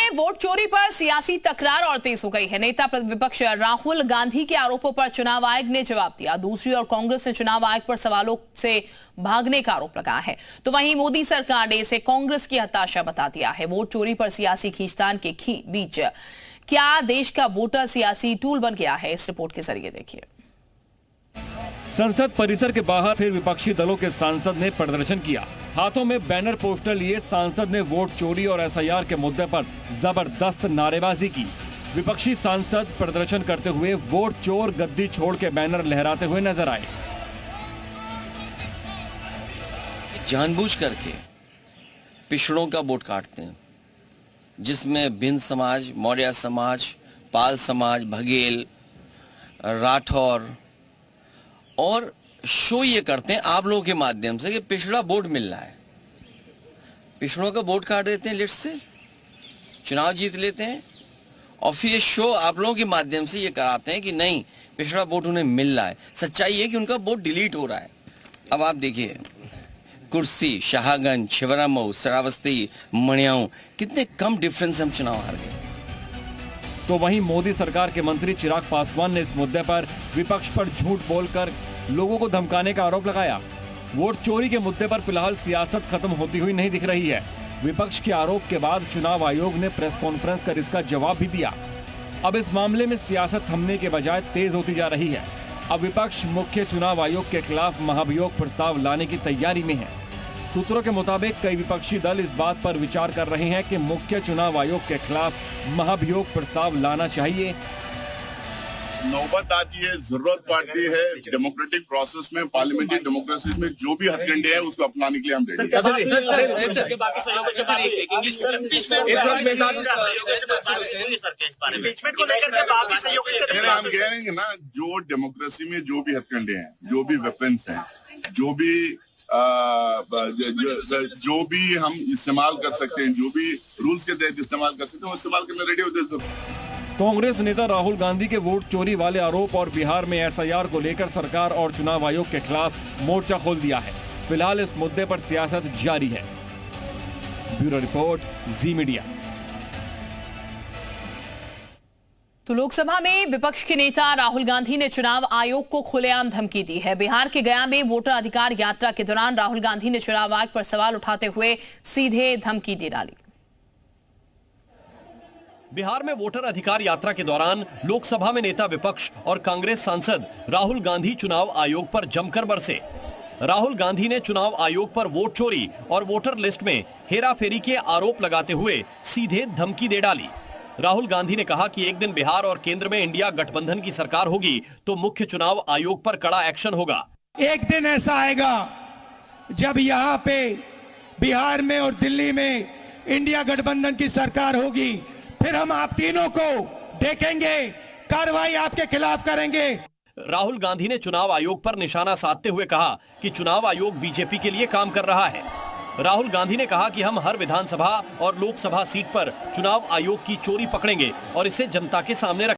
में वोट चोरी पर सियासी तकरार और तेज हो गई है। नेता विपक्ष राहुल गांधी के आरोपों पर चुनाव आयोग ने जवाब दिया। दूसरी ओर कांग्रेस ने चुनाव आयोग पर सवालों से भागने का आरोप लगाया है, तो वहीं मोदी सरकार ने इसे कांग्रेस की हताशा बता दिया है। वोट चोरी पर सियासी खींचतान के बीच क्या देश का वोटर सियासी टूल बन गया है, इस रिपोर्ट के जरिए देखिए। संसद परिसर के बाहर फिर विपक्षी दलों के सांसद ने प्रदर्शन किया। हाथों में बैनर पोस्टर लिए सांसद ने वोट चोरी और एसआईआर के मुद्दे पर जबरदस्त नारेबाजी की। विपक्षी सांसद प्रदर्शन करते हुए वोट चोर गद्दी छोड़ के बैनर लहराते हुए नजर आए। जानबूझ करके पिछड़ों का वोट काटते हैं, जिसमें भिन्न समाज, मौर्य समाज, पाल समाज, बघेल, राठौर, और शो ये करते हैं आप लोगों के माध्यम से कि पिछड़ा वोट मिल रहा है। पिछड़ों का वोट काट देते हैं लिस्ट से, चुनाव जीत लेते हैं और फिर ये शो आप लोगों के माध्यम से ये कराते हैं कि नहीं, पिछड़ा वोट उन्हें मिल रहा है। सच्चाई है कि उनका वोट डिलीट हो रहा है। अब आप देखिए, कुर्सी, शाहगंज, छिबरामऊ, श्रावस्ती, मणियाऊ, कितने कम डिफरेंस हम चुनाव हार गए। तो वहीं मोदी सरकार के मंत्री चिराग पासवान ने इस मुद्दे पर विपक्ष पर झूठ बोलकर लोगों को धमकाने का आरोप लगाया। वोट चोरी के मुद्दे पर फिलहाल सियासत खत्म होती हुई नहीं दिख रही है। विपक्ष के आरोप के बाद चुनाव आयोग ने प्रेस कॉन्फ्रेंस कर इसका जवाब भी दिया। अब इस मामले में सियासत थमने के बजाय तेज होती जा रही है। अब विपक्ष मुख्य चुनाव आयोग के खिलाफ महाभियोग प्रस्ताव लाने की तैयारी में है। सूत्रों के मुताबिक कई विपक्षी दल इस बात पर विचार कर रहे हैं कि मुख्य चुनाव आयोग के खिलाफ महाभियोग प्रस्ताव लाना चाहिए। नौबत आती है, जरूरत पड़ती है डेमोक्रेटिक प्रोसेस में, पार्लियामेंरी डेमोक्रेसी में जो भी हथकंडे हैं उसको अपनाने के लिए हम रेडी हैं। हम कह रहे हैं ना, जो डेमोक्रेसी में जो भी हथकंडे हैं, जो भी वेपन्स हैं, जो भी हम इस्तेमाल कर सकते हैं, जो भी रूल्स के तहत इस्तेमाल कर सकते हैं, वो इस्तेमाल करने रेडी होते हैं। कांग्रेस नेता राहुल गांधी के वोट चोरी वाले आरोप और बिहार में एसआईआर को लेकर सरकार और चुनाव आयोग के खिलाफ मोर्चा खोल दिया है। फिलहाल इस मुद्दे पर सियासत जारी है। ब्यूरो रिपोर्ट, जी मीडिया। तो लोकसभा में विपक्ष के नेता राहुल गांधी ने चुनाव आयोग को खुलेआम धमकी दी है। बिहार के गया में वोटर अधिकार यात्रा के दौरान राहुल गांधी ने चुनाव आयोग पर सवाल उठाते हुए सीधे धमकी दे डाली। बिहार में वोटर अधिकार यात्रा के दौरान लोकसभा में नेता विपक्ष और कांग्रेस सांसद राहुल गांधी चुनाव आयोग पर जमकर बरसे। राहुल गांधी ने चुनाव आयोग पर वोट चोरी और वोटर लिस्ट में हेराफेरी के आरोप लगाते हुए सीधे धमकी दे डाली। राहुल गांधी ने कहा कि एक दिन बिहार और केंद्र में इंडिया गठबंधन की सरकार होगी तो मुख्य चुनाव आयोग पर कड़ा एक्शन होगा। एक दिन ऐसा आएगा जब यहाँ पे बिहार में और दिल्ली में इंडिया गठबंधन की सरकार होगी, फिर हम आप तीनों को देखेंगे, कार्रवाई आपके खिलाफ करेंगे। राहुल गांधी ने चुनाव आयोग पर निशाना साधते हुए कहा कि चुनाव आयोग बीजेपी के लिए काम कर रहा है। राहुल गांधी ने कहा कि हम हर विधानसभा और लोकसभा सीट पर चुनाव आयोग की चोरी पकड़ेंगे और इसे जनता के सामने रखेंगे।